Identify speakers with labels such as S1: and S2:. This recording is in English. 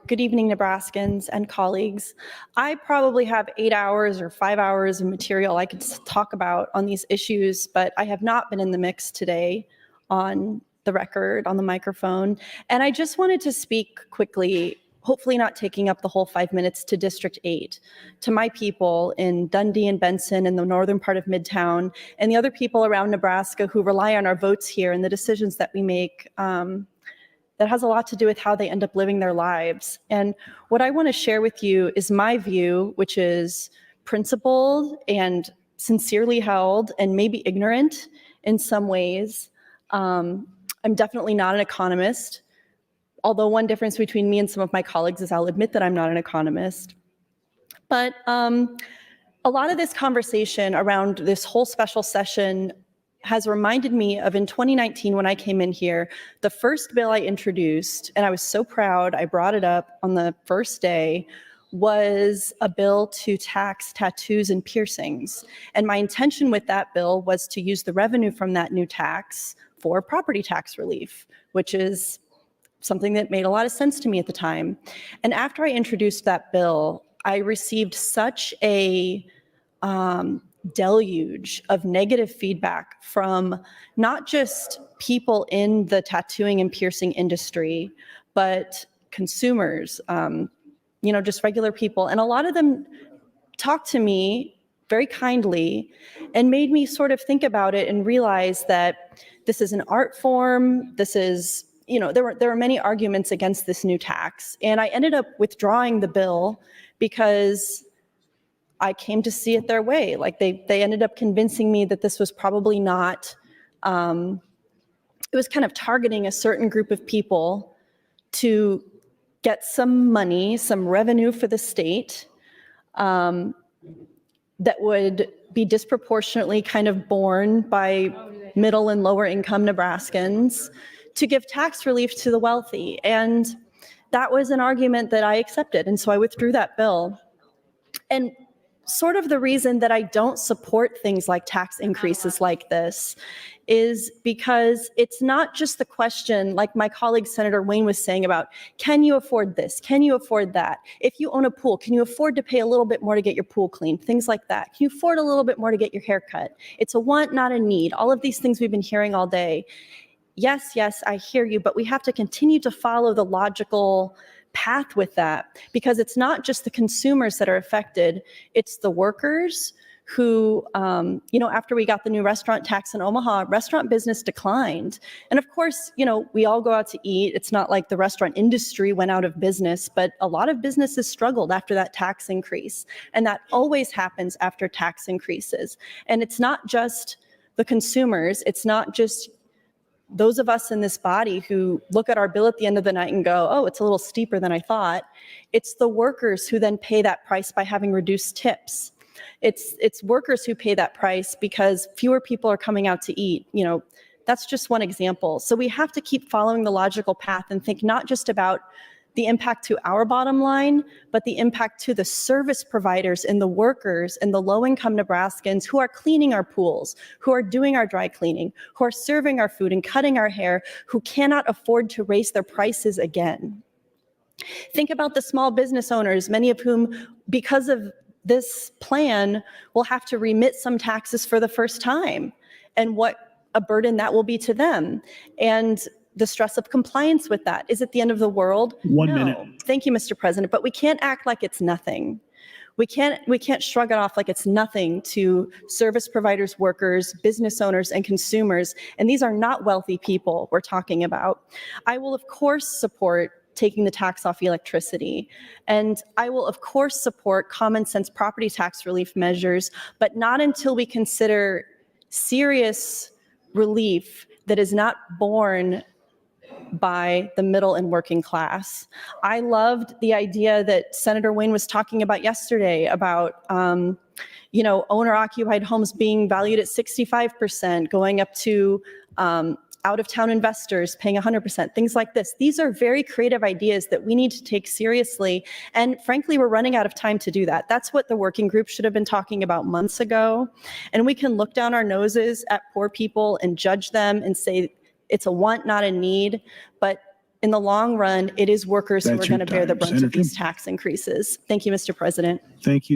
S1: Good evening, Nebraskans and colleagues. I probably have 8 hours or 5 hours of material I could talk about on these issues, but I have not been in the mix today on the record, on the microphone. And I just wanted to speak quickly, hopefully not taking up the whole 5 minutes, to District 8, to my people in Dundee and Benson in the northern part of Midtown, and the other people around Nebraska who rely on our votes here and the decisions that we make that has a lot to do with how they end up living their lives. And what I want to share with you is my view, which is principled and sincerely held and maybe ignorant in some ways. I'm definitely not an economist, although one difference between me and some of my colleagues is I'll admit that I'm not an economist. But a lot of this conversation around this whole special session has reminded me of in 2019 when I came in here, the first bill I introduced, and I was so proud, I brought it up on the first day, was a bill to tax tattoos and piercings. And my intention with that bill was to use the revenue from that new tax for property tax relief, which is something that made a lot of sense to me at the time. And after I introduced that bill, I received such a deluge of negative feedback from not just people in the tattooing and piercing industry, but consumers, just regular people. And a lot of them talked to me very kindly and made me sort of think about it and realize that this is an art form. This is, there were many arguments against this new tax. And I ended up withdrawing the bill because I came to see it their way. Like they ended up convincing me that this was probably not, it was kind of targeting a certain group of people to get some money, some revenue for the state that would be disproportionately kind of borne by middle and lower income Nebraskans to give tax relief to the wealthy. And that was an argument that I accepted. And so I withdrew that bill. And sort of the reason that I don't support things like tax increases like this is because it's not just the question, like my colleague Senator Wayne was saying about, can you afford this? Can you afford that? If you own a pool, can you afford to pay a little bit more to get your pool cleaned? Things like that. Can you afford a little bit more to get your hair cut? It's a want, not a need. All of these things we've been hearing all day. Yes, I hear you, but we have to continue to follow the logical path with that, because it's not just the consumers that are affected, it's the workers who, after we got the new restaurant tax in Omaha, restaurant business declined. And of course, we all go out to eat. It's not like the restaurant industry went out of business, but a lot of businesses struggled after that tax increase. And that always happens after tax increases. And it's not just the consumers, it's not just those of us in this body who look at our bill at the end of the night and go, oh, it's a little steeper than I thought. It's the workers who then pay that price by having reduced tips. It's workers who pay that price because fewer people are coming out to eat. That's just one example. So we have to keep following the logical path and think not just about the impact to our bottom line, but the impact to the service providers and the workers and the low-income Nebraskans who are cleaning our pools, who are doing our dry cleaning, who are serving our food and cutting our hair, who cannot afford to raise their prices again. Think about the small business owners, many of whom, because of this plan, will have to remit some taxes for the first time, and what a burden that will be to them. And the stress of compliance with that. Is it the end of the world?
S2: One minute.
S1: Thank you, Mr. President, but we can't act like it's nothing. We can't shrug it off like it's nothing to service providers, workers, business owners, and consumers. And these are not wealthy people we're talking about. I will, of course, support taking the tax off electricity. And I will, of course, support common sense property tax relief measures, but not until we consider serious relief that is not borne by the middle and working class. I loved the idea that Senator Wayne was talking about yesterday about, owner-occupied homes being valued at 65%, going up to out-of-town investors paying 100%, things like this. These are very creative ideas that we need to take seriously. And frankly, we're running out of time to do that. That's what the working group should have been talking about months ago. And we can look down our noses at poor people and judge them and say, it's a want, not a need. But in the long run, it is workers who
S2: That's
S1: are going to
S2: your
S1: bear the
S2: time,
S1: brunt of
S2: Senator.
S1: these tax increases. Thank you, Mr. President.
S2: Thank you.